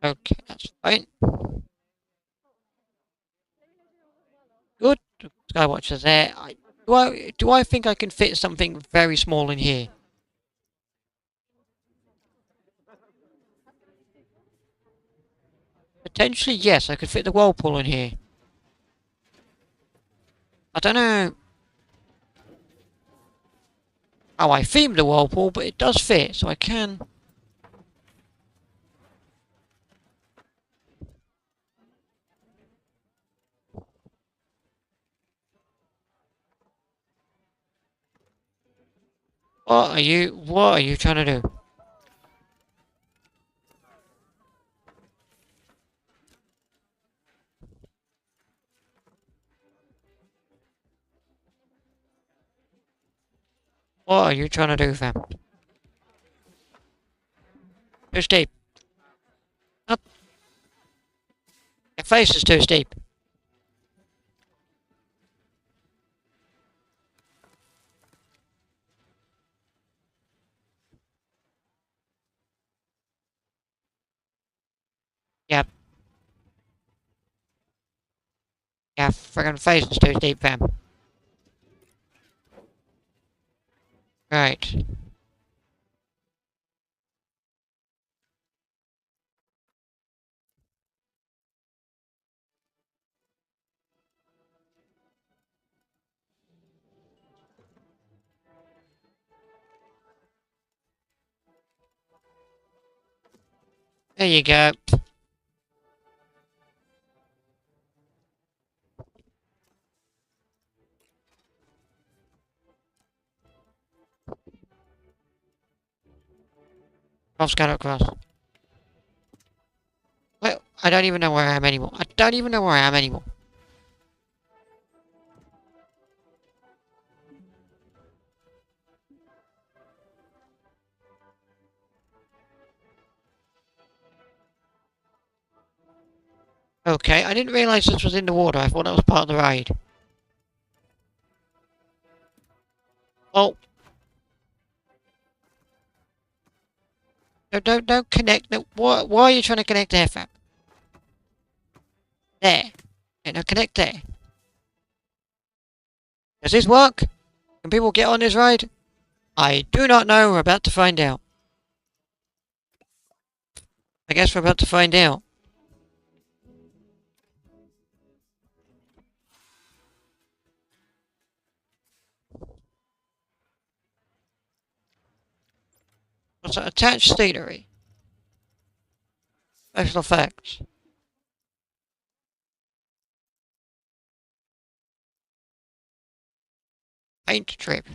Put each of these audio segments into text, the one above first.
Okay, that's fine. Good. Skywatcher's there. Do I think I can fit something very small in here? Potentially, yes, I could fit the whirlpool in here. I don't know how I themed the whirlpool, but it does fit, so I can. What are you trying to do? What are you trying to do, fam? Too steep. Up. Your face is too steep. Yep. Your friggin' face is too steep, fam. Right. There you go. I've got across. Well, I don't even know where I am anymore. I don't even know where I am anymore. Okay, I didn't realise this was in the water. I thought that was part of the ride. Oh, no, don't connect. No, why are you trying to connect there, fam? There. Yeah, no, connect there. Does this work? Can people get on this ride? I do not know. We're about to find out. I guess we're about to find out. What's that? Attached scenery. Special effects. Paint trip.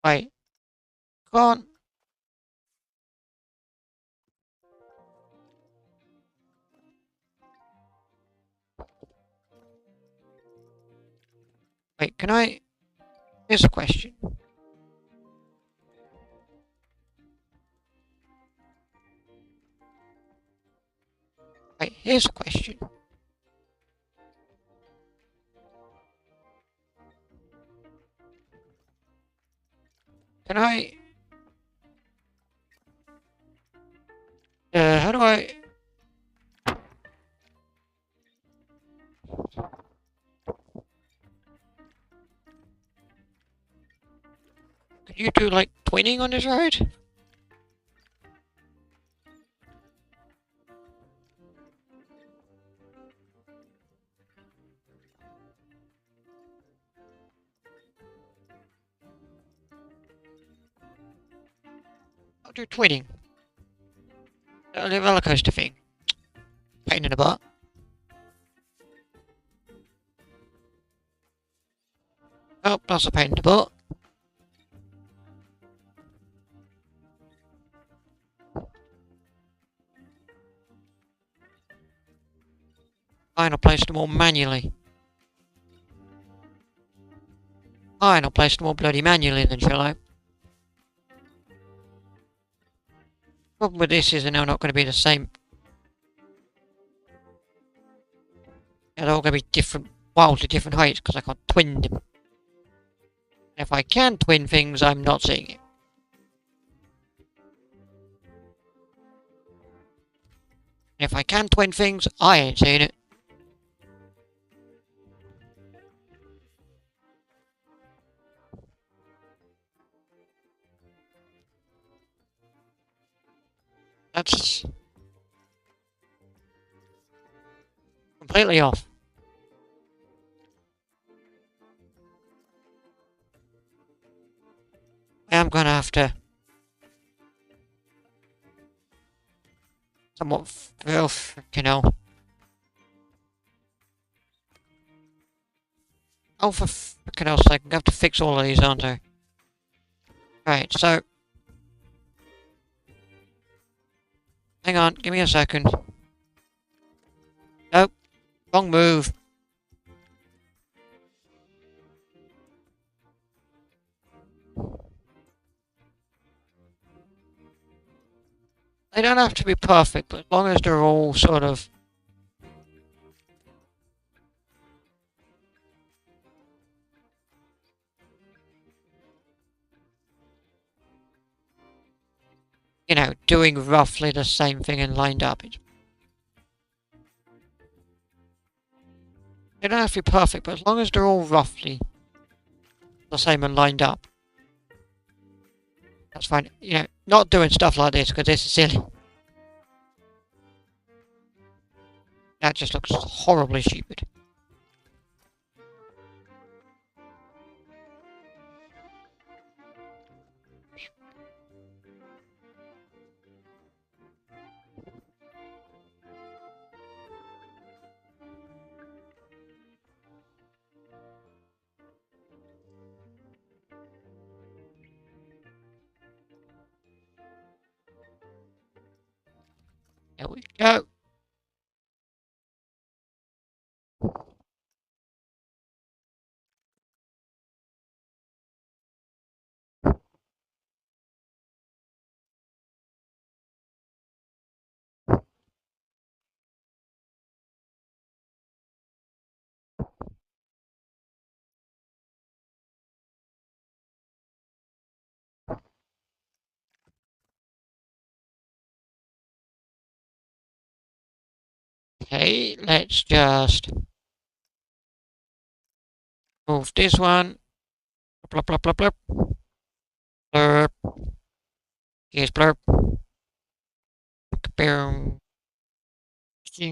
Wait. Can't. can I... Here's a question. Right, here's a question. Can I... how do I... Could you do, like, twinning on this road? I'll do twinning. A roller coaster thing. Pain in the butt. Oh, that's a pain in the butt. Fine, I'll place them all manually. Fine, I'll place them all bloody manually then, shall I? Problem with this is they're now not going to be the same. They're all going to be different, wildly different heights because I can't twin them. If I can twin things, I'm not seeing it. If I can twin things, I ain't seeing it. That's completely off. I am going to have to somewhat feel freaking hell. Oh, for freaking hell's sake, I'm going to have to fix all of these, aren't I? Right, so... Hang on, give me a second. Nope, wrong move. They don't have to be perfect, but as long as they're all sort of... You know, doing roughly the same thing and lined up. They don't have to be perfect, but as long as they're all roughly the same and lined up. That's fine. You know, not doing stuff like this, because this is silly. That just looks horribly stupid. There we go. Okay, let's just move this one. Blurp, blurp, blurp, blurp. Blurp. Here's blurp. Boom. There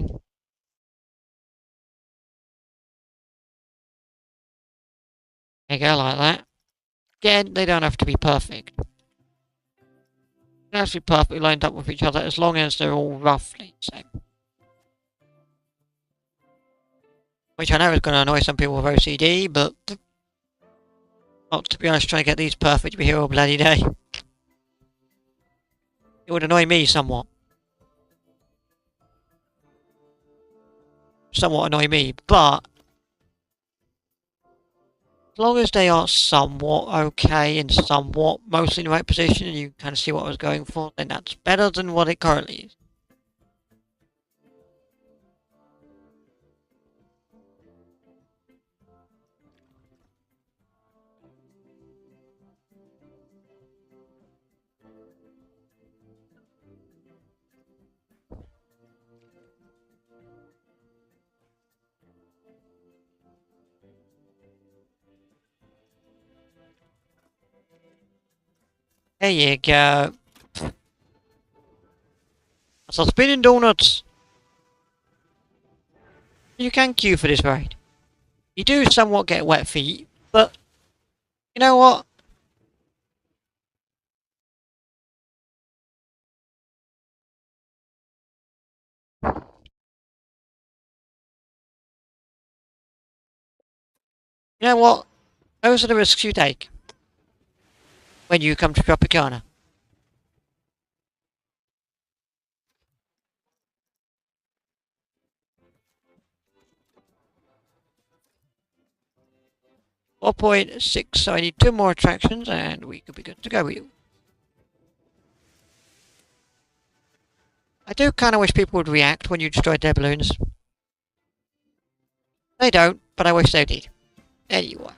you go, like that. Again, they don't have to be perfect. They don't have to be perfectly lined up with each other as long as they're all roughly the same. Which I know is going to annoy some people with OCD, but... Well, to be honest, trying to get these perfect to be here all bloody day. It would annoy me somewhat. Somewhat annoy me, but... As long as they are somewhat okay and somewhat mostly in the right position and you kind of see what I was going for, then that's better than what it currently is. There you go. So spinning donuts. You can queue for this ride. You do somewhat get wet feet, but you know what? You know what? Those are the risks you take when you come to Tropicana. 4.6, so I need 2 more attractions and we could be good to go with you. I do kind of wish people would react when you destroy their balloons. They don't, but I wish they did. Anyway.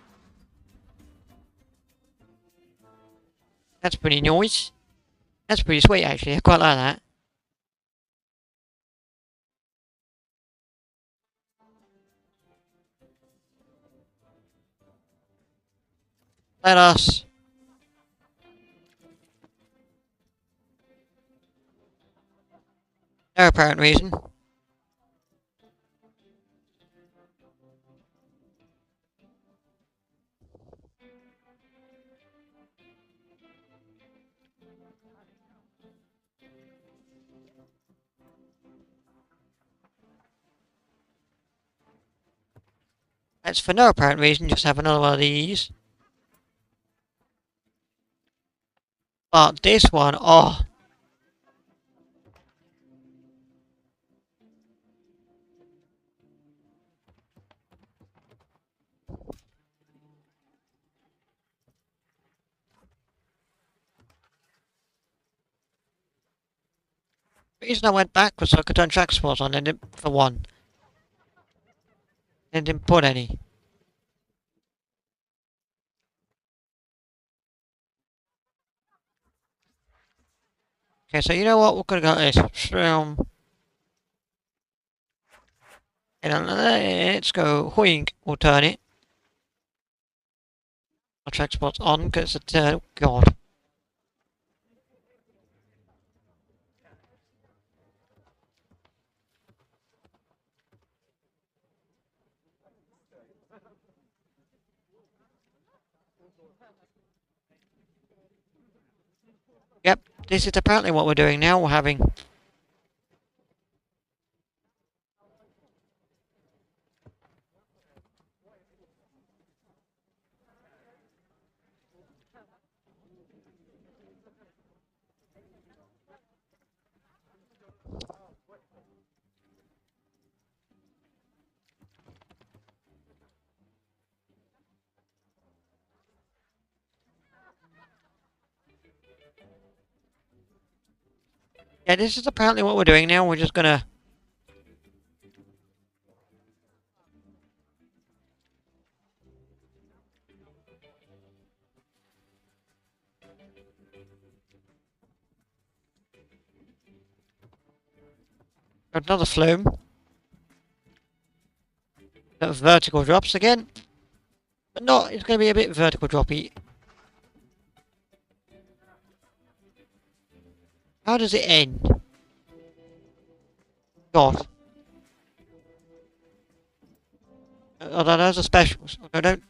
That's pretty nice. That's pretty sweet actually, I quite like that. Let us. No apparent reason. Let's for no apparent reason just have another one of these. But this one, oh. The reason I went back was so I could turn track sports on and didn't, for one. And didn't put any. Okay, so you know what? We're gonna go this. And let's go. Hoing. We'll turn it. Our track spot's on because it's God. Yep, this is apparently what we're doing now. We're having yeah, this is apparently what we're doing now. We're just gonna another flume. Vertical drops again. But not, it's gonna be a bit vertical droppy. How does it end? God. Oh, no, those are specials. No, don't.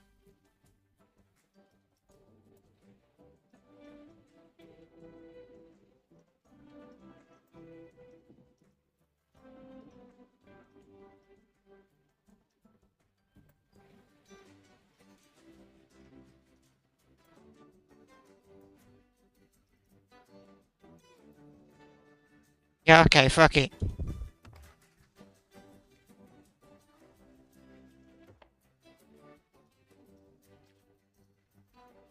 Yeah, okay, fuck it.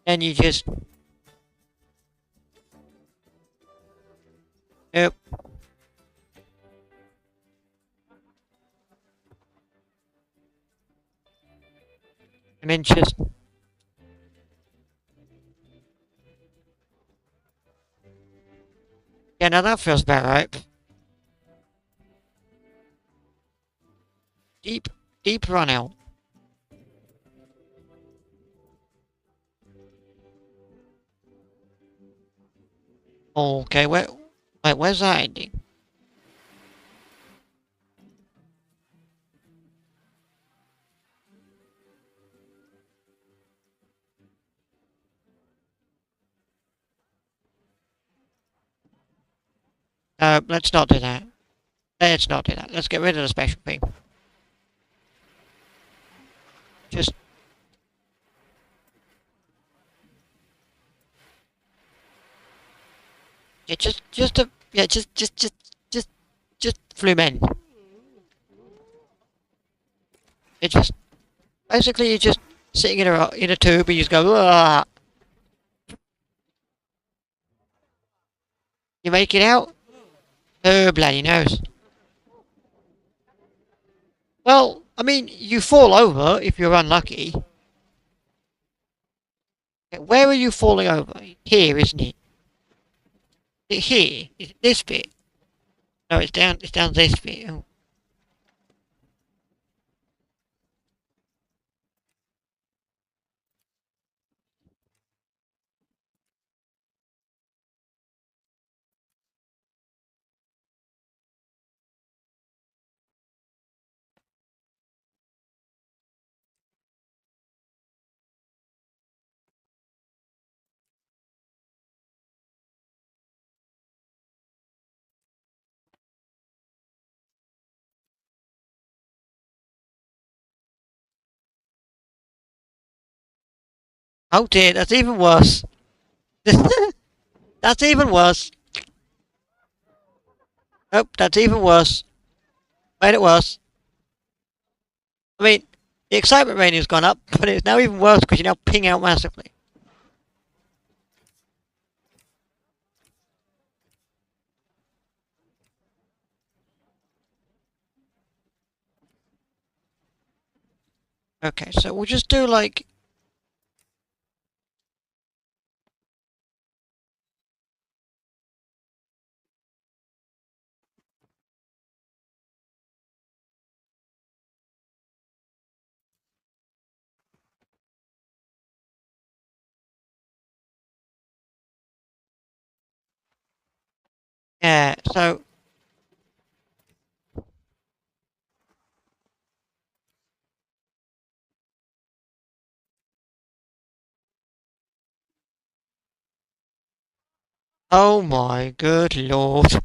Then you just... Yep. And then just... Yeah, now that feels about right. Deep, deep run out. Okay, wait, where's that ending? Let's not do that. Let's not do that. Let's get rid of the special thing. Just... Yeah, just a... Yeah, just flew men. It just... Basically, you're just sitting in a tube and you just go... "Ugh." You make it out? Oh, bloody nose. Well, I mean, you fall over if you're unlucky. Where are you falling over? Here, isn't it? Is it here? Is it this bit? No, it's down this bit. Oh. Oh dear, that's even worse. That's even worse. Nope, that's even worse. Made it worse. I mean, the excitement rating has gone up, but it's now even worse because you now ping out massively. Okay, so we'll just do like... Yeah, so... Oh my good lord.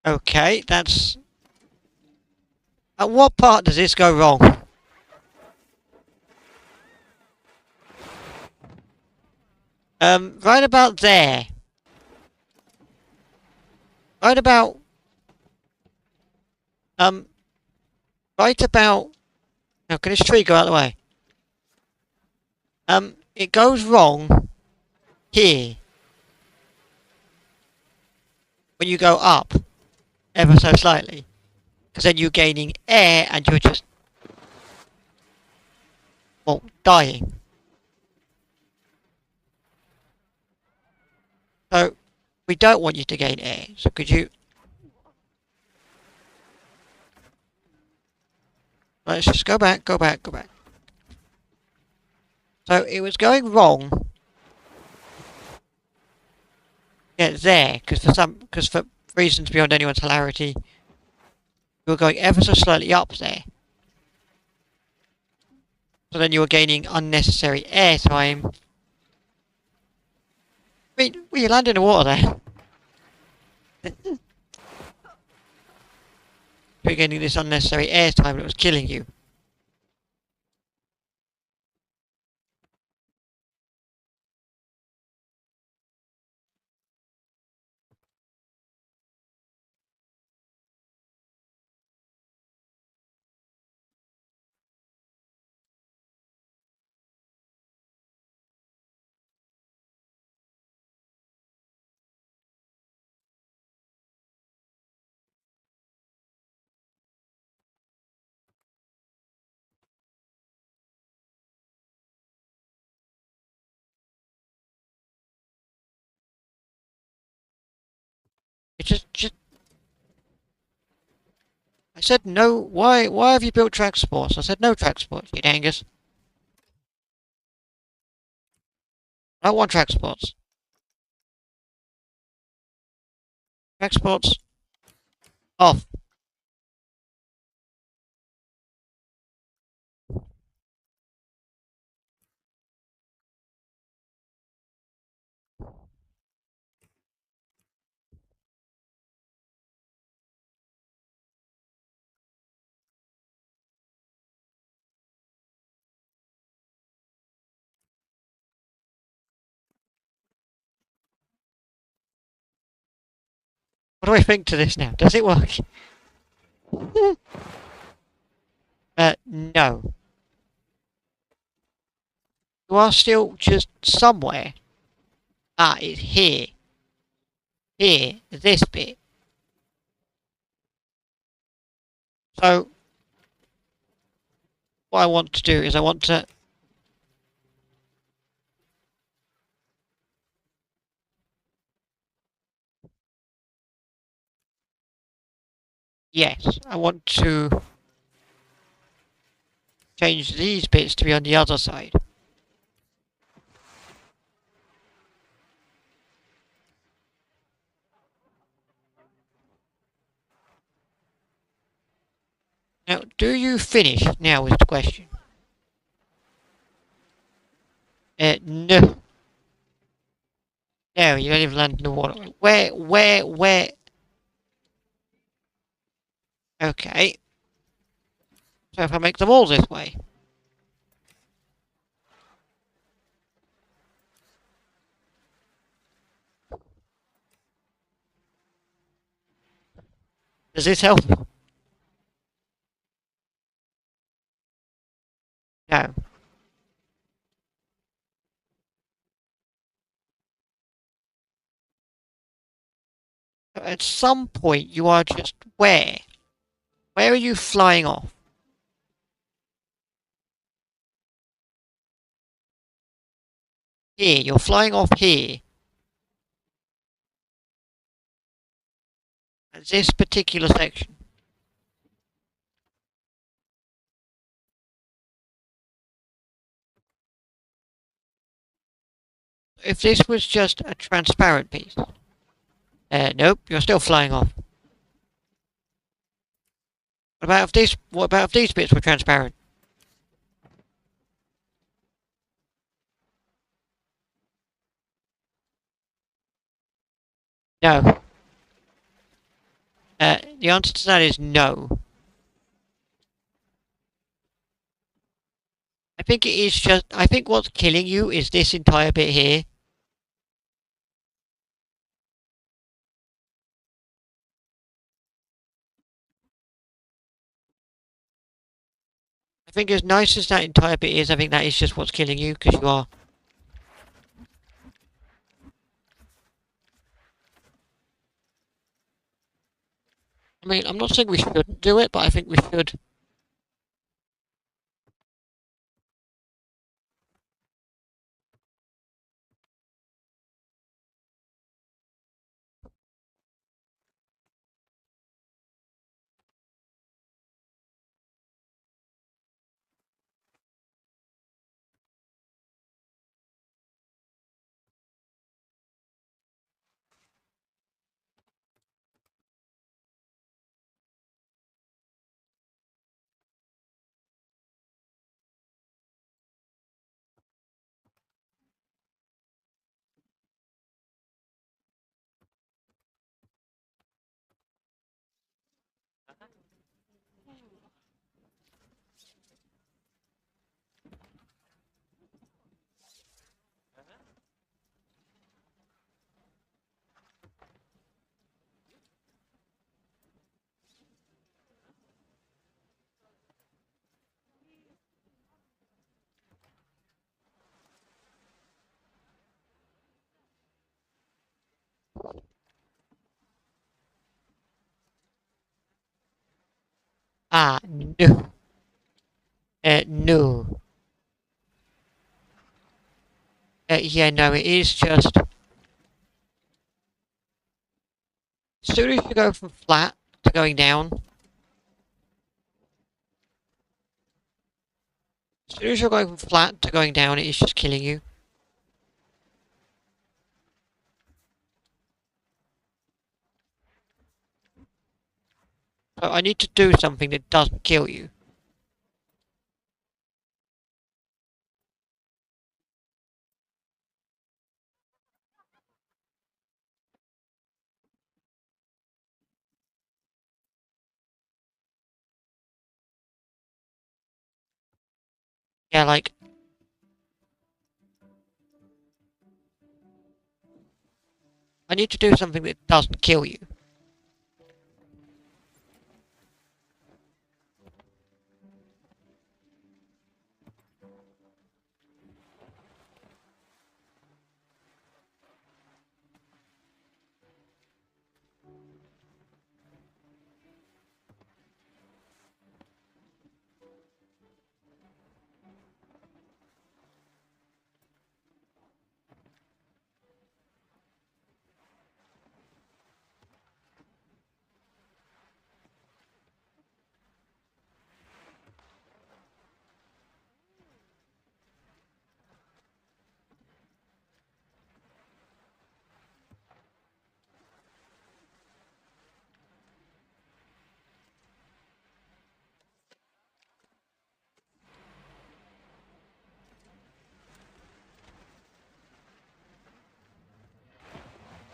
Okay, that's... At what part does this go wrong? Right about there. Right about... Um, right about... Now, can this tree go out of the way? It goes wrong here. When you go up, ever so slightly. Because then you're gaining air and you're just... Well, dying. So, we don't want you to gain air. So could you... Let's just go back, go back, go back. So, it was going wrong. Yeah, there. Because for reasons beyond anyone's hilarity, you were going ever so slightly up there. So then you were gaining unnecessary air time. I mean, well, you landed in the water there. You were gaining this unnecessary air time that was killing you. said no. Why have you built track sports? I said no track sports, you dangus. I don't want track sports. Track sports off. What do I think to this now? Does it work? No. You are still just somewhere. Ah, it's here. Here, this bit. So, what I want to do is I want to... Yes, I want to change these bits to be on the other side. Now, do you finish? Now is the question. No. No, you don't even land in the water. Where? Okay. So if I make them all this way. Does this help? No. At some point you are just where? Where are you flying off? Here, you're flying off here. At this particular section. If this was just a transparent piece. Nope, you're still flying off. What about if these bits were transparent? No. The answer to that is no. I think it is just, I think what's killing you is this entire bit here. I think as nice as that entire bit is, I think that is just what's killing you, because you are... I mean, I'm not saying we shouldn't do it, but I think we should. Ah, no. No. Yeah, no, it is just... As soon as you go from flat to going down, As soon as you're going from flat to going down, it is just killing you. So I need to do something that doesn't kill you. Yeah, like... I need to do something that doesn't kill you.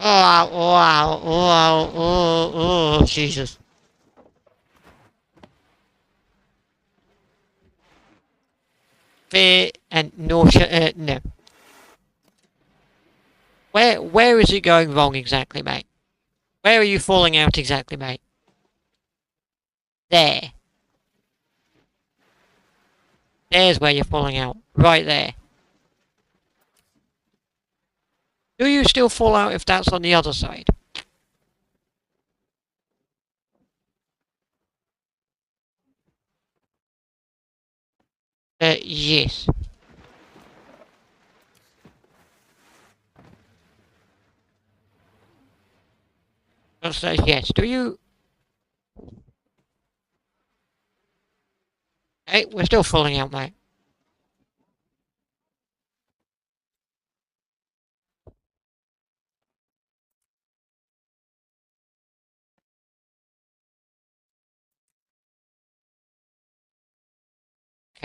Oh, wow, wow, oh, Jesus. Fear and nausea, no. Where is it going wrong exactly, mate? Where are you falling out exactly, mate? There. There's where you're falling out. Right there. Do you still fall out if that's on the other side? Yes. That says yes. Do you... Hey, we're still falling out, mate.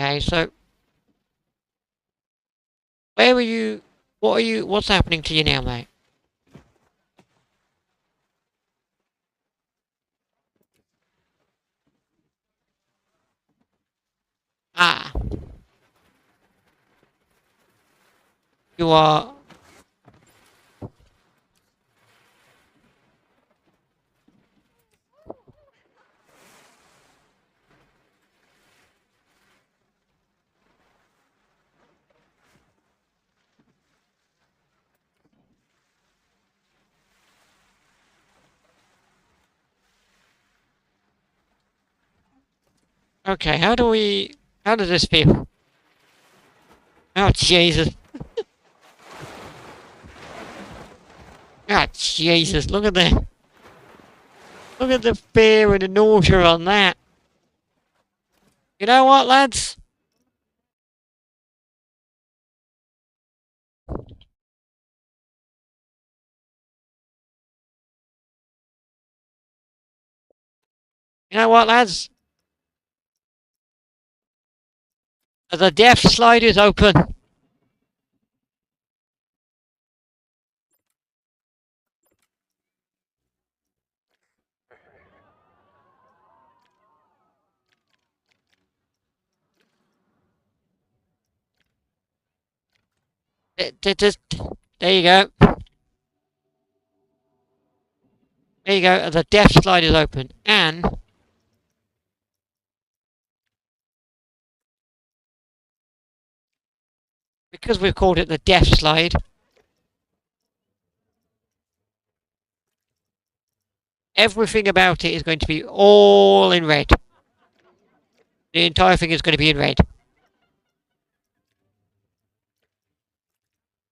Okay, so... Where are you... What are you... What's happening to you now, mate? Ah. You are... Okay, how do we... How does this feel? Oh, Jesus. Oh, Jesus, look at the... Look at the fear and the nausea on that. You know what, lads? You know what, lads? The death slide is open. Just... There you go. There you go. The death slide is open. And... Because we've called it the death slide... Everything about it is going to be all in red. The entire thing is going to be in red.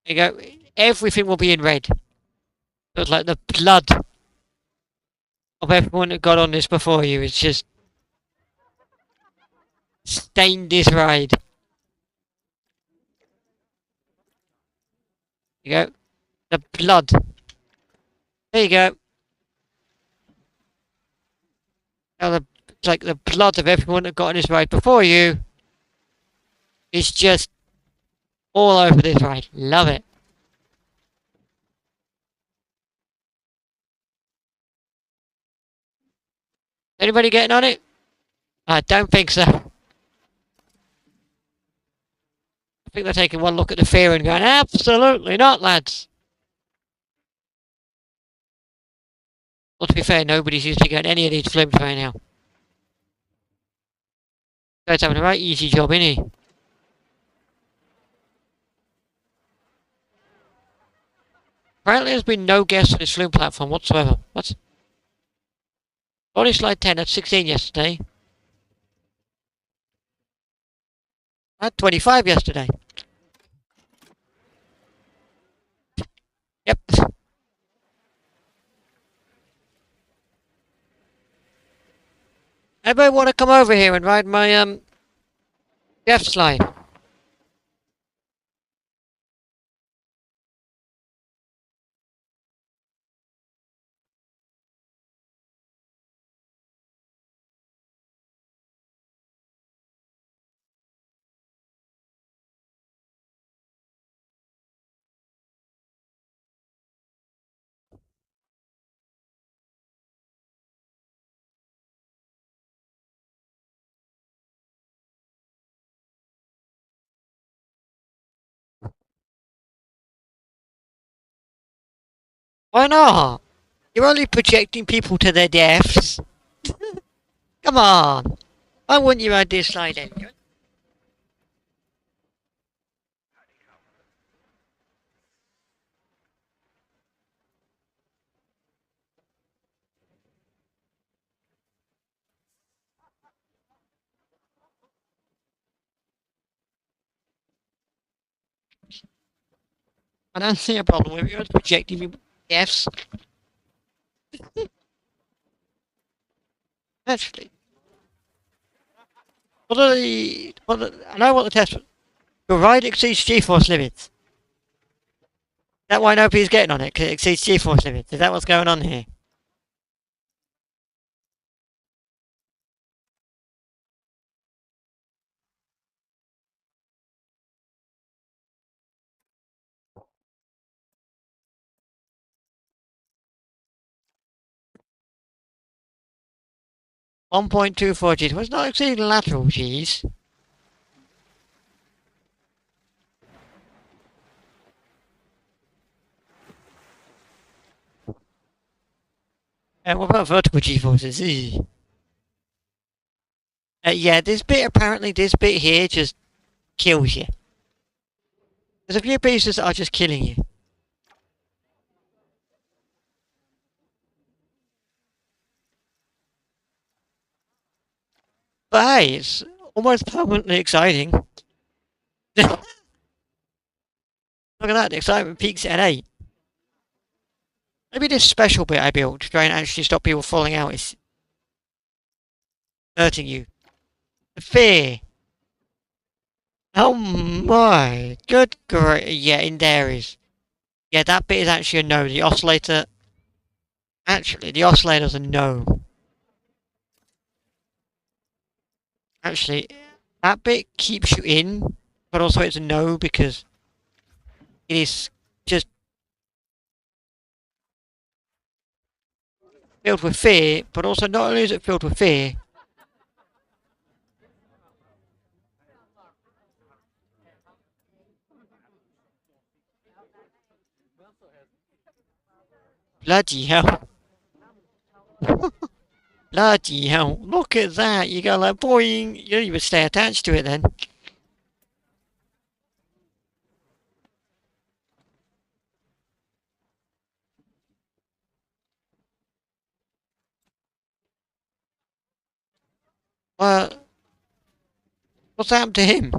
There you go. Everything will be in red. So it's like the blood of everyone that got on this before you is just stained this ride. You go. The blood. There you go. Now it's like the blood of everyone that got on this ride before you is just all over this ride. Love it. Anybody getting on it? I don't think so. I think they're taking one look at the fear and going, absolutely not, lads. Well, to be fair, nobody seems to be getting any of these flips right now. Guy's having a right easy job, isn't he? Apparently there's been no guests on this flume platform whatsoever. What? Only slide 10, that's 16 yesterday. I had 25 yesterday. Yep. Anybody want to come over here and ride my, Jeff slide? 'Why not? You're only projecting people to their deaths. Come on. Why wouldn't you ride this slide then? I don't see a problem with it. You're projecting people to their deaths. Actually. I know what the test was. Your ride exceeds G-force limits. Is that why nobody's getting on it? Because it exceeds G-force limits. Is that what's going on here? .24 Gs. Well, it's not exceeding lateral Gs. What about vertical G-forces? Yeah, apparently this bit here just kills you. There's a few pieces that are just killing you. But hey, it's almost permanently exciting. Look at that, the excitement peaks at 8. Maybe this special bit I built to try and actually stop people falling out is hurting you. The fear. Oh my, good grief. Yeah, in there is. Yeah, that bit is actually a no. The oscillator. Actually, the oscillator's a no. Actually, that bit keeps you in, but also it's a no because it is just filled with fear, but also not only is it filled with fear, bloody hell. Bloody hell. Look at that. You go like boing. You don't even stay attached to it then. Well, what's happened to him?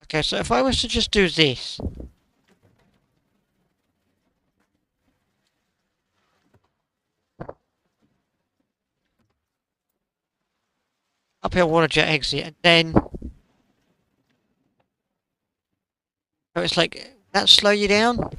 Okay, so if I was to just do this. Uphill water jet exit, and then... So it's like, that slow you down?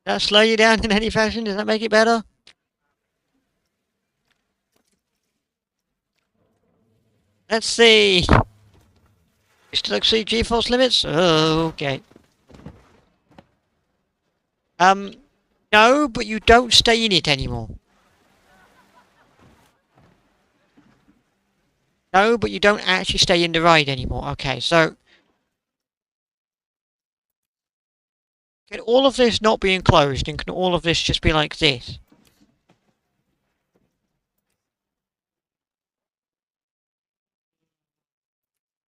That slow you down in any fashion? Does that make it better? Let's see. You still exceed G-force limits? Oh, okay. No, but you don't stay in it anymore. No, but you don't actually stay in the ride anymore. Okay, so... Can all of this not be enclosed, and can all of this just be like this?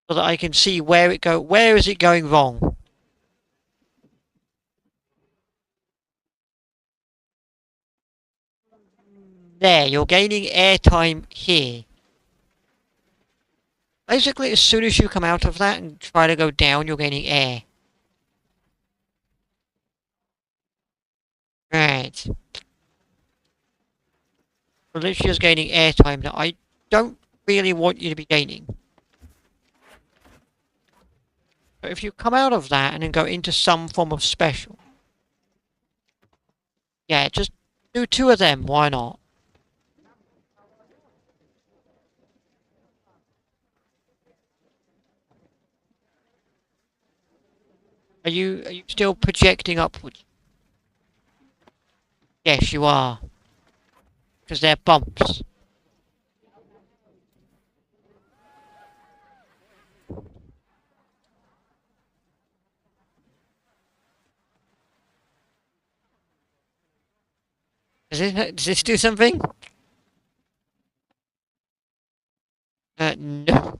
So that I can see where is it going wrong? There, you're gaining airtime here. Basically, as soon as you come out of that and try to go down, you're gaining air. Right. So literally just gaining airtime that I don't really want you to be gaining. But if you come out of that and then go into some form of special. Yeah, just do 2 of them, why not? Are you still projecting upwards? Yes, you are. Because they're bumps. Does this do something? No.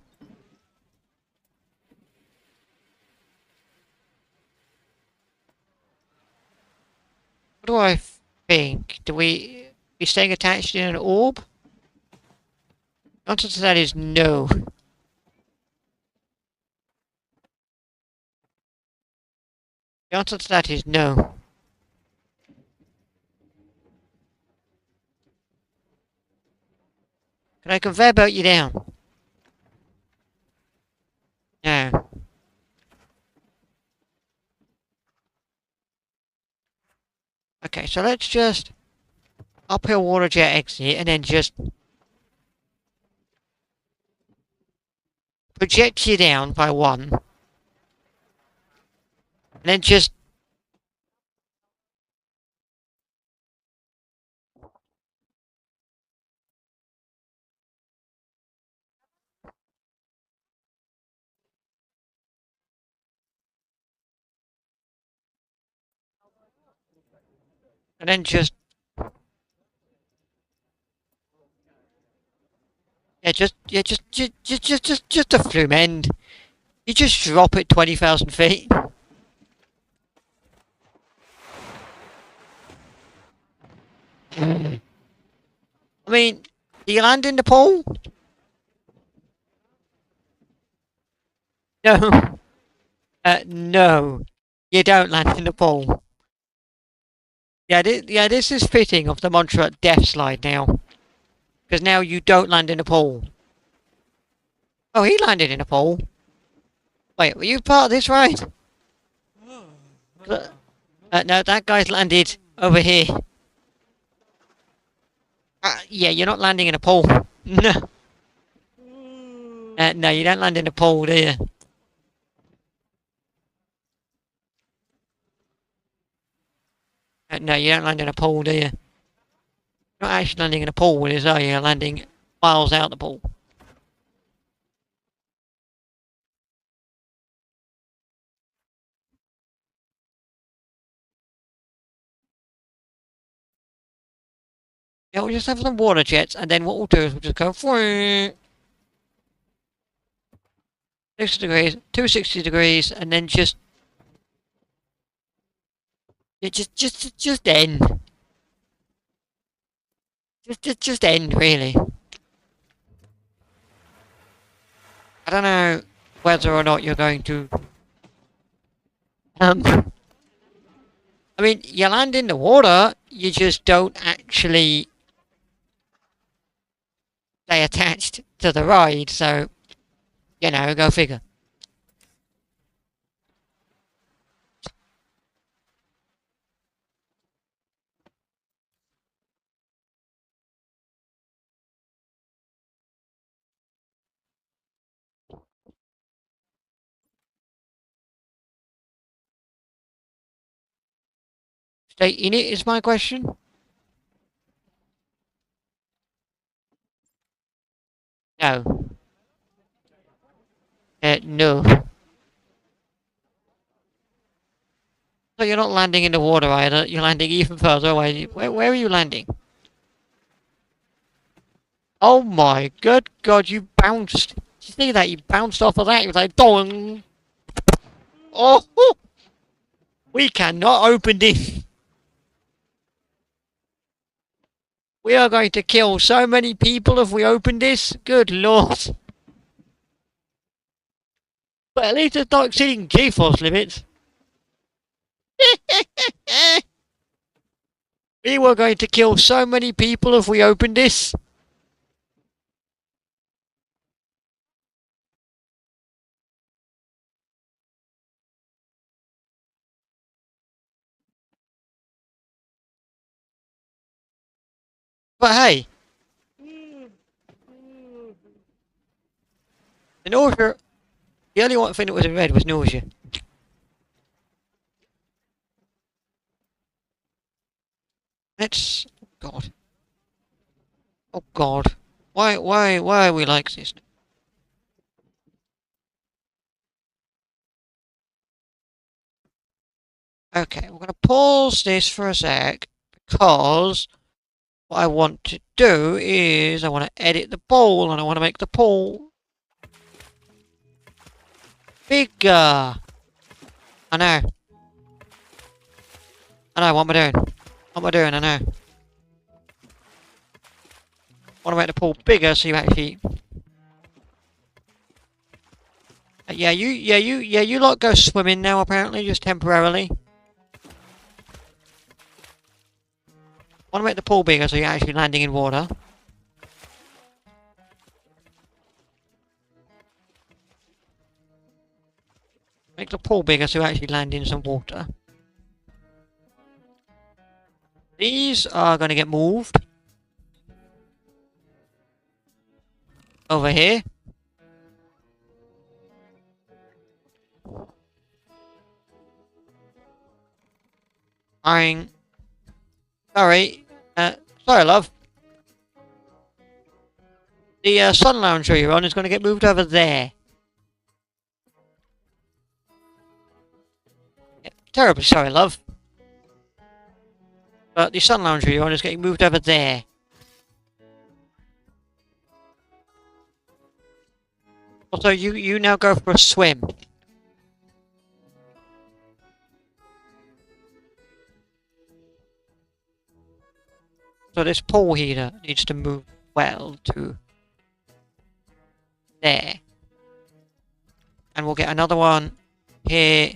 What do I think? Do we be staying attached in an orb? The answer to that is no. The answer to that is no. Can I conveyor belt you down? No. Okay, so let's just uphill water jet exit and then just project you down by 1. And then just... And then just... just a flume end. You just drop it 20,000 feet. I mean, do you land in the pool? No. No. You don't land in the pool. Yeah, this is fitting of the mantra death slide now. Because now you don't land in a pool. Oh, he landed in a pool. Wait, were you part of this ride? No, that guy's landed over here. Yeah, you're not landing in a pool. No. No, you don't land in a pool, do you? No, you don't land in a pool, do you? You're not actually landing in a pool, are you? You're landing miles out the pool. Yeah, we'll just have some water jets, and then what we'll do is we'll just go 60 degrees, 260 degrees, and then just yeah, just end. Just end, really. I don't know whether or not you're going to. I mean, you land in the water, you just don't actually stay attached to the ride, so, you know, go figure. Stay in it is my question? No. No. So you're not landing in the water either, you're landing even further away. Where are you landing? Oh my good god, you bounced. Did you see that? You bounced off of that. You was like, dong. Oh, we cannot open this. We are going to kill so many people if we open this. Good lord. But at least it's not exceeding G-force limits. We were going to kill so many people if we opened this. But hey, the nausea, the only one thing that was in red was nausea. Let's, oh god. Oh god. Why are we like this? Okay, we're going to pause this for a sec because what I want to do is I want to edit the poll and I want to make the poll bigger. I know. I know, what am I doing? What am I doing? I know. I want to make the pool bigger so you actually... you lot go swimming now apparently, just temporarily. I want to make the pool bigger so you're actually landing in water. Make the pool bigger so you actually land in some water. These are going to get moved over here. Fine. Sorry. Sorry, love. The sun lounger you're on is going to get moved over there. Yeah, terribly sorry, love. But the sun lounger you're on is getting moved over there. Also, you now go for a swim. So this pool heater needs to move well to there. And we'll get another one here.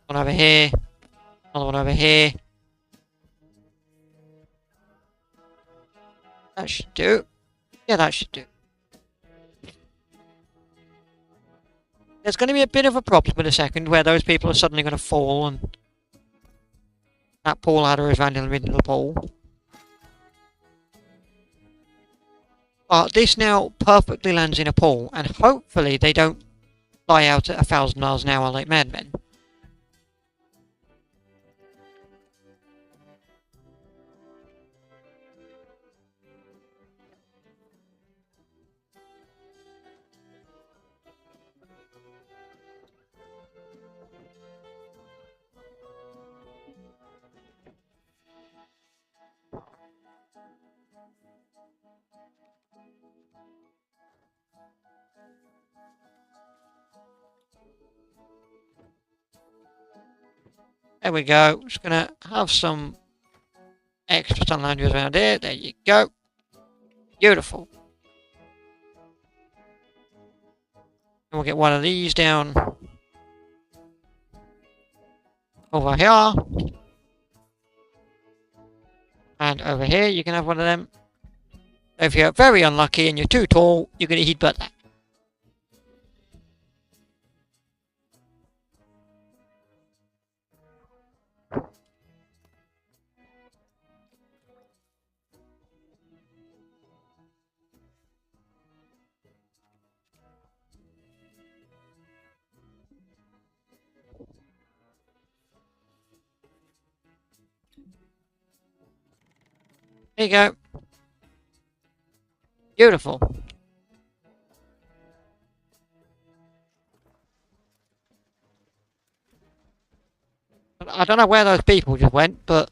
One over here. Another one over here. That should do. Yeah, that should do. There's going to be a bit of a problem in a second where those people are suddenly going to fall and that pool ladder is randomly into the pool. But this now perfectly lands in a pool and hopefully they don't fly out at 1,000 miles an hour like madmen. There we go. Just gonna have some extra sun loungers around here. There you go. Beautiful. And we'll get one of these down over here. And over here, you can have one of them. If you're very unlucky and you're too tall, you're going to headbutt that. There you go. Beautiful. I don't know where those people just went, but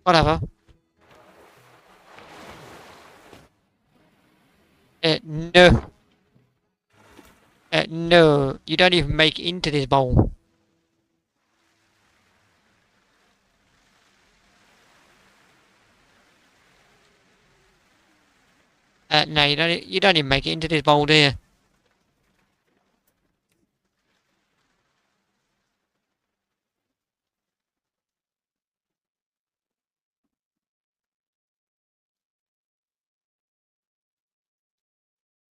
whatever. No. No. You don't even make it into this bowl. No, you don't even make it into this bowl, do you?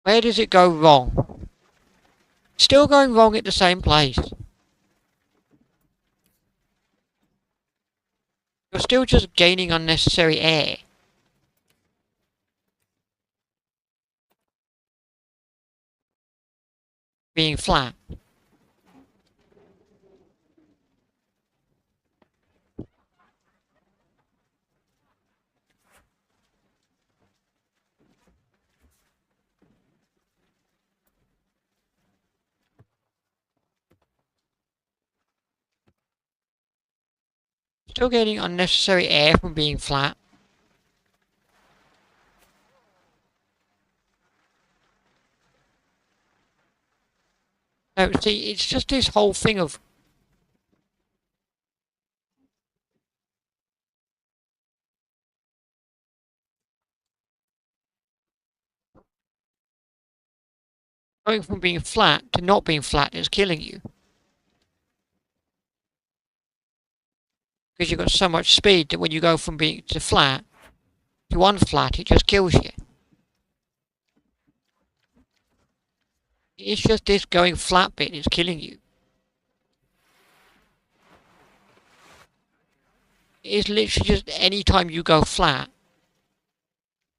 Where does it go wrong? Still going wrong at the same place. You're still just gaining unnecessary air. Being flat. Still getting unnecessary air from being flat. No, see, it's just this whole thing of going from being flat to not being flat is killing you. Because you've got so much speed that when you go from being to flat to unflat, it just kills you. It's just this going flat bit is killing you. It's literally just any time you go flat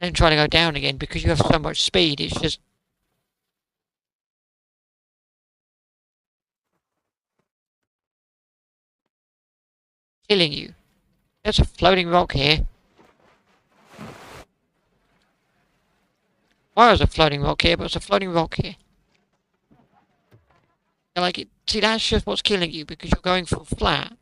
and try to go down again because you have so much speed, it's just killing you. There's a floating rock here. Why is a floating rock here, but it's a floating rock here? Like, see, that's just what's killing you because you're going from flat.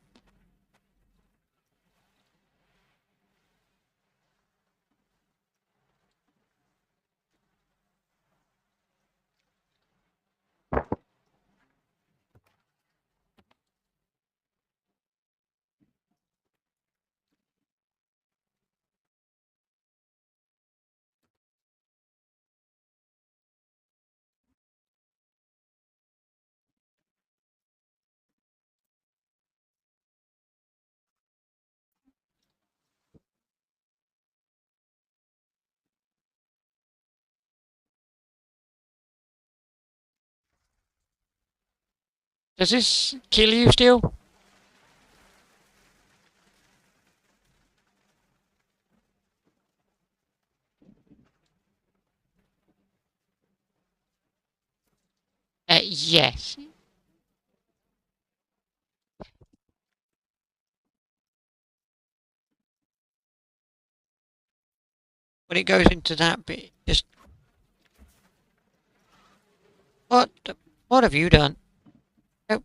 Does this kill you still? Yes. When it goes into that bit, just what? What have you done? Oh,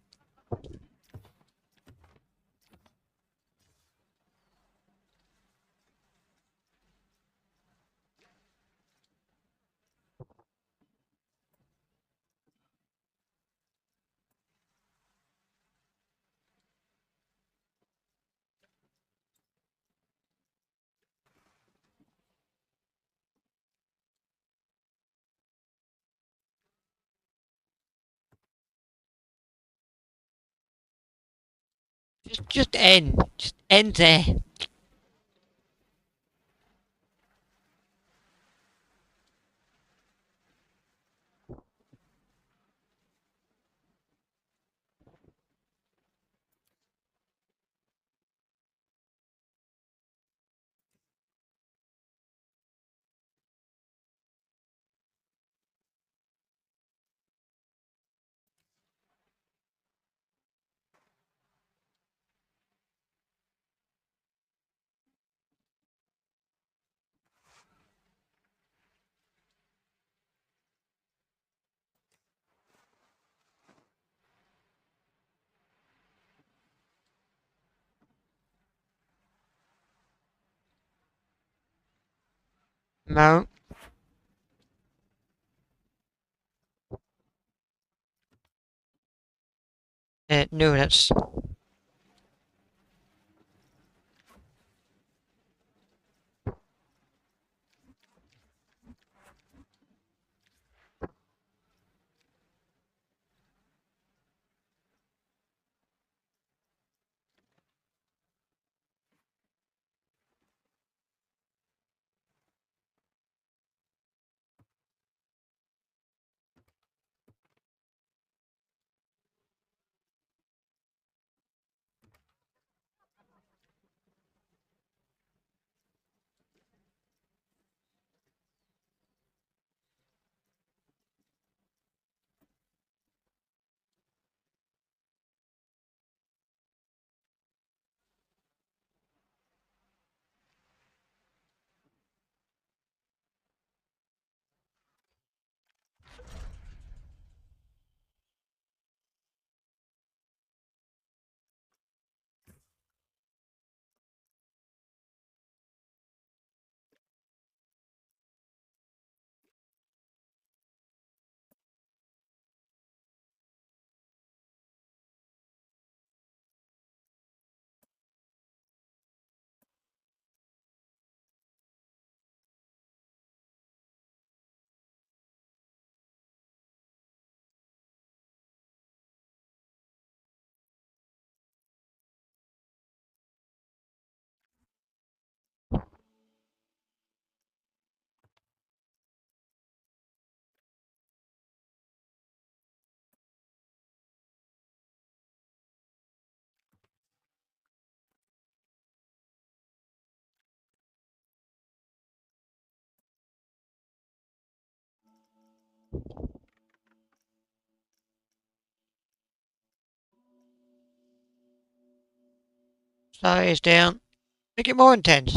Just end. Just end there. No. No, that's size down. Make it more intense.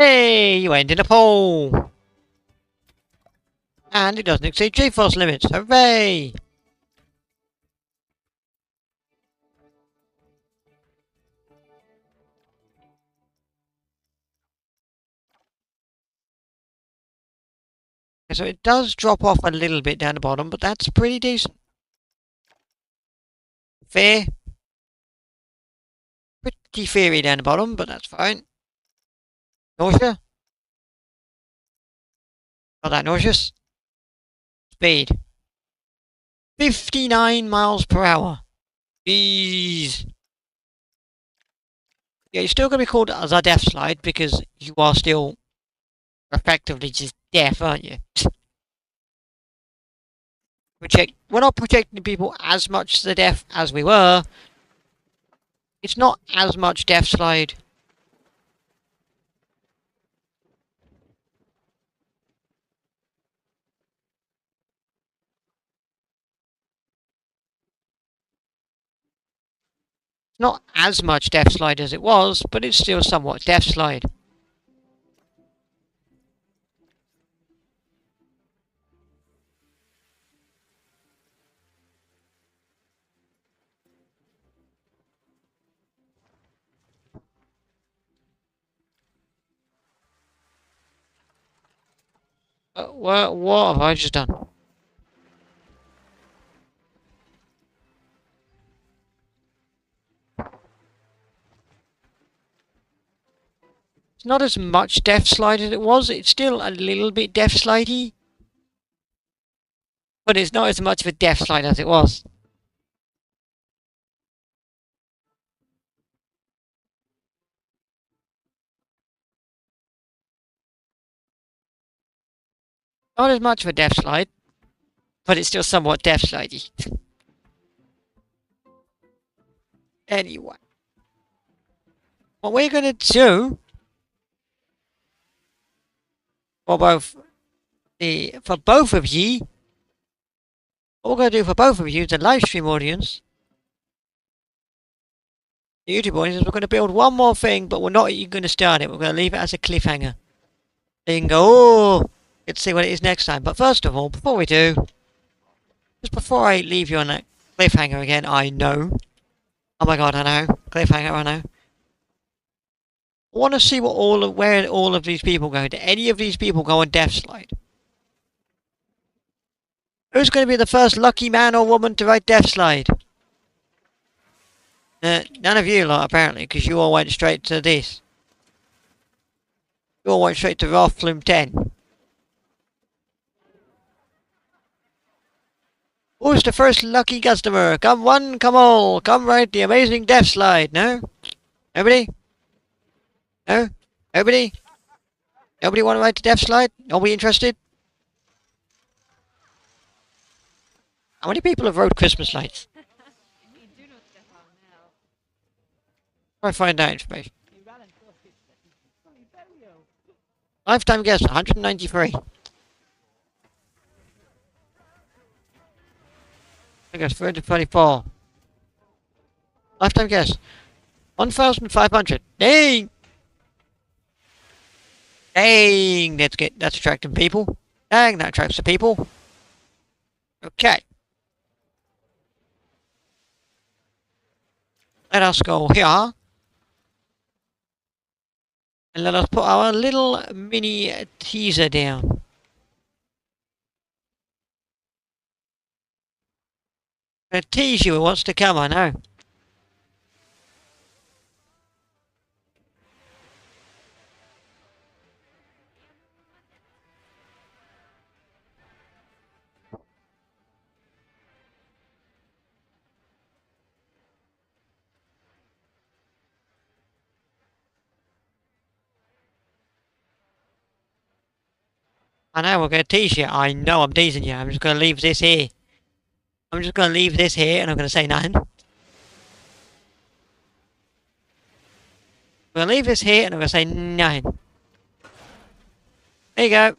Hey, you went in a pole! And it doesn't exceed G-force limits. Hooray! So it does drop off a little bit down the bottom, but that's pretty decent. Fair. Pretty fairy down the bottom, but that's fine. Nausea? Not that nauseous. Speed. 59 miles per hour. Jeez. Yeah, you're still going to be called as a death slide because you are still effectively just deaf, aren't you? We're not projecting people as much the deaf as we were. It's not as much death slide. It's not as much death slide as it was, but it's still somewhat death slide. What have I just done? It's not as much death slide as it was. It's still a little bit death slidey. But it's not as much of a death slide as it was. Not as much of a death slide. But it's still somewhat death slidey. Anyway. What we're going to do for both of ye, what we're going to do for both of you, the live stream audience, the YouTube audience, is we're going to build one more thing, but we're not even going to start it. We're going to leave it as a cliffhanger. So you can go, oh, let's see what it is next time. But first of all, before we do, just before I leave you on that cliffhanger again, I know. Oh my god, I know. Cliffhanger, I know. I want to see where all of these people go. Do any of these people go on Death Slide? Who's going to be the first lucky man or woman to ride Death Slide? None of you lot, apparently, because you all went straight to this. You all went straight to Ralph Flume 10. Who's the first lucky customer? Come one, come all. Come ride the amazing Death Slide. No? Nobody? No? Nobody? Nobody want to ride the Death Slide? Nobody interested? How many people have rode Christmas lights? Try to find that information. Lifetime guess, 193. I guess 324. Lifetime guess, 1,500. Dang! Dang! That's attracting people. Dang, that attracts the people. Okay. Let us go here. And let us put our little mini teaser down. I'm going to tease you with what's to come, I know. I know, we're going to tease you. I know I'm teasing you. I'm just going to leave this here. I'm just going to leave this here and I'm going to say nothing. I'm going to leave this here and I'm going to say nothing. There you go.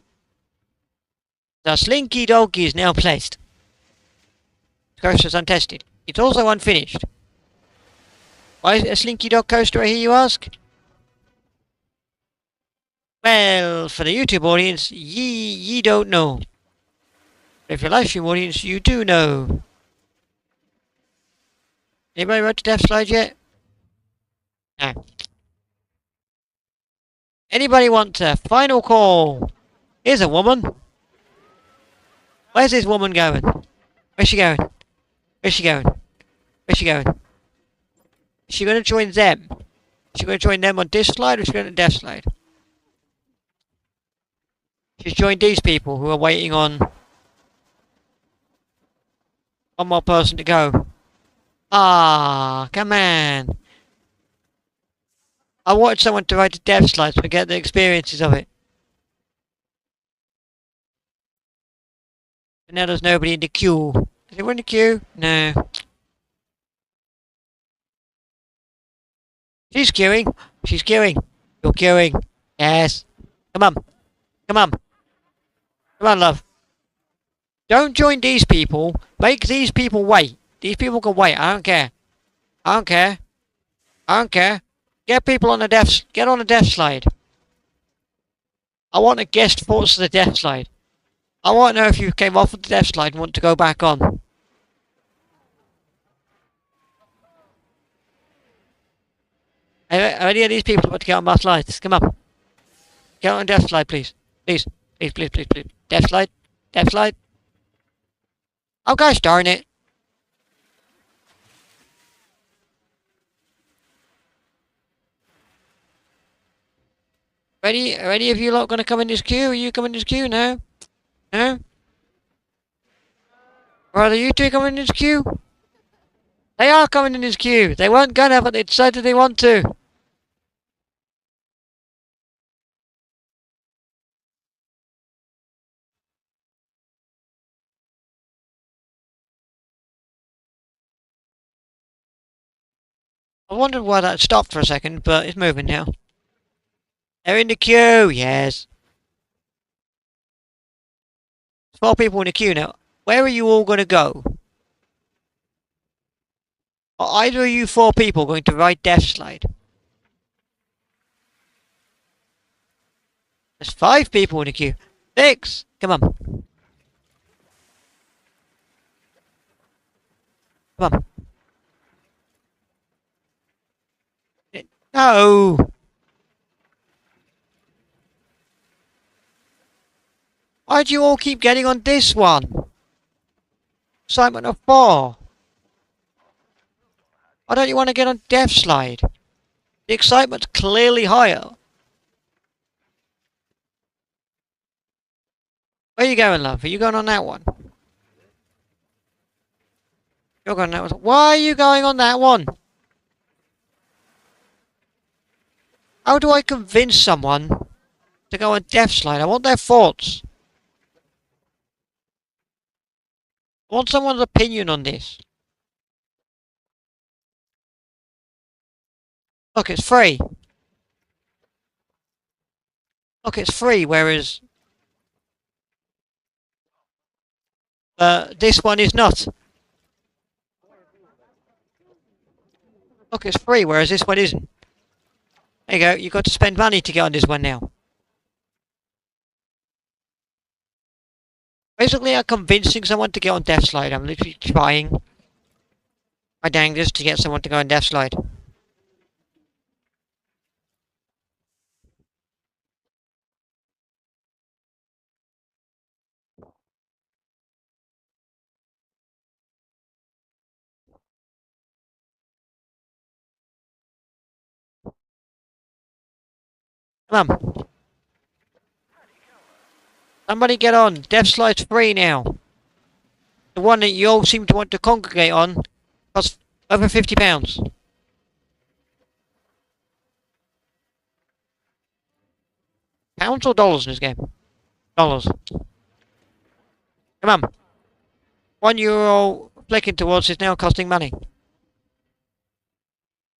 The Slinky Doggy is now placed. Coaster is untested. It's also unfinished. Why is it a Slinky Dog coaster, I hear you ask? Well, for the YouTube audience, ye don't know. But if you're live stream audience, you do know. Anybody wrote the death slide yet? No. Anybody want a final call? Here's a woman. Where's this woman going? Where's she going? Where's she going? Where's she going? Is she going to join them? Is she going to join them on this slide or is she going to death slide? She's joined these people who are waiting on one more person to go. Ah, come on. I wanted someone to write the death slides to get the experiences of it. But now there's nobody in the queue. Is anyone in the queue? No. She's queuing. She's queuing. You're queuing. Yes. Come on. Come on. Come on, love. Don't join these people. Make these people wait. These people can wait. I don't care. I don't care. I don't care. Get people on the death. Get on the death slide. I want a guest thoughts of the death slide. I want to know if you came off of the death slide and want to go back on. Are any of these people want to get on my slides? Come on. Get on the death slide, please. Please. Please, please, please, please. Death slide. Death slide. Oh, gosh darn it. Ready? Are any of you lot going to come in this queue? Are you coming in this queue? No? No? Or are you two coming in this queue? They are coming in this queue. They weren't gonna, but they decided they want to. I wondered why that stopped for a second, but it's moving now. They're in the queue, yes. 4 people in the queue now. Where are you all going to go? Are either of you 4 people going to ride Death Slide? There's 5 people in the queue. 6! Come on. Come on. No! Why do you all keep getting on this one? Excitement of 4. Why don't you want to get on Death Slide? The excitement's clearly higher. Where are you going, love? Are you going on that one? You're going on that one. Why are you going on that one? How do I convince someone to go on Death Slide? I want their thoughts. I want someone's opinion on this. Look, it's free. Look, it's free, whereas this one is not. Look, it's free, whereas this one isn't. There you go, you've got to spend money to get on this one now. Basically, I'm convincing someone to get on Death Slide. I'm literally trying my dangest to get someone to go on Death Slide. Come on. Somebody get on. Death Slide's free now. The one that you all seem to want to congregate on costs over £50. Pounds or dollars in this game? Dollars. Come on. One you're all flicking towards is now costing money.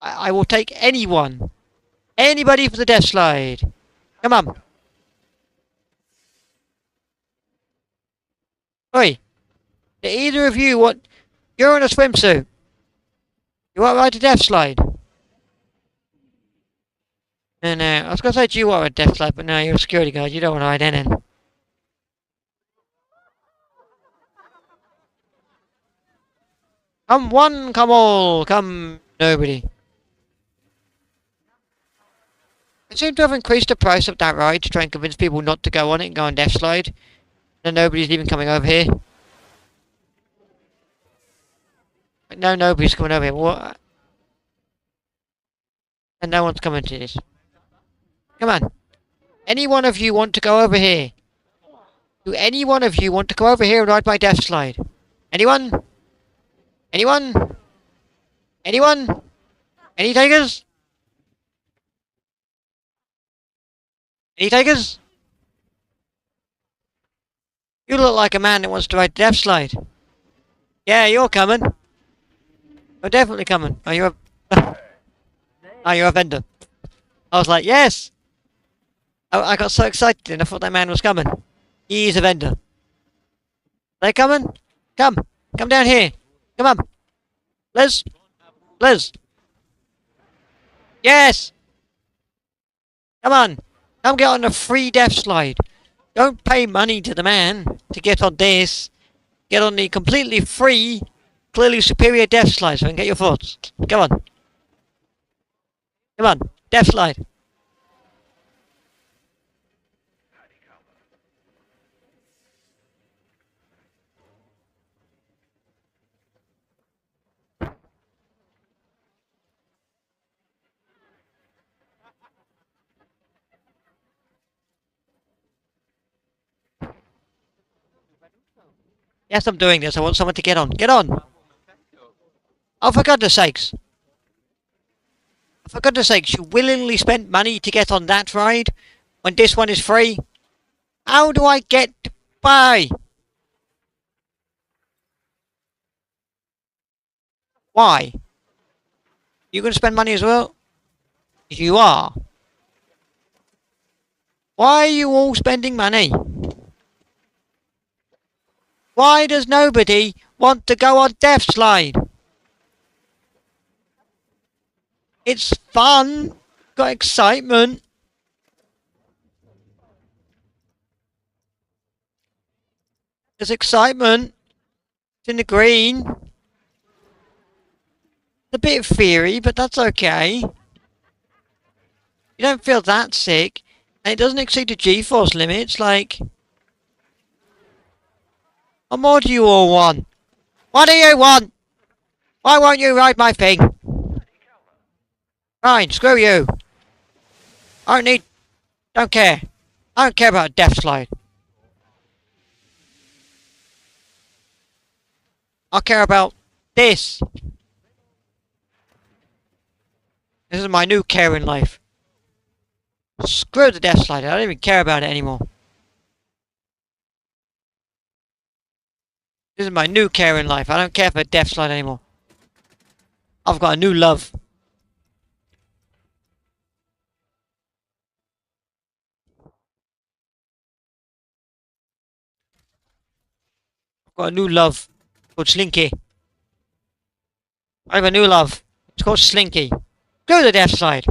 I will take anyone. Anybody for the Death Slide. Come on. Oi. Do either of you want... You're in a swimsuit. You want to ride the Death Slide? No, no. I was gonna say, do you want a death slide? But no, you're a security guard. You don't want to ride in. Come one, come all, come nobody. I seem to have increased the price of that ride to try and convince people not to go on it and go on death slide. And nobody's even coming over here. No, nobody's coming over here. What? And no one's coming to this. Come on. Any one of you want to go over here? Do any one of you want to go over here and ride my death slide? Anyone? Anyone? Anyone? Any takers? Any takers? You look like a man that wants to ride the death slide. Yeah, you're coming. You're definitely coming. Are you a... Are you a vendor? I was like, yes! I got so excited and I thought that man was coming. He's a vendor. Are they coming? Come. Come down here. Come on. Liz. Liz. Yes! Come on. Come get on a free death slide. Don't pay money to the man to get on this. Get on the completely free, clearly superior death slide so I can get your thoughts. Come on. Come on. Death slide. Yes, I'm doing this. I want someone to get on. Get on! Oh, for goodness sakes. For goodness sakes, you willingly spent money to get on that ride when this one is free? How do I get by? Why? You gonna spend money as well? You are. Why are you all spending money? Why does nobody want to go on Death Slide? It's fun. Got excitement. There's excitement. It's in the green. It's a bit fiery, but that's okay. You don't feel that sick. And it doesn't exceed the G-force limits, like... What more do you all want? What do you want? Why won't you ride my thing? Fine, screw you. I don't need... Don't care. I don't care about a Death Slide. I care about this. This is my new care in life. Screw the Death Slide. I don't even care about it anymore. This is my new care in life. I don't care for a Death Slide anymore. I've got a new love. I've got a new love called Slinky. I have a new love. It's called Slinky. Screw the Death Slide.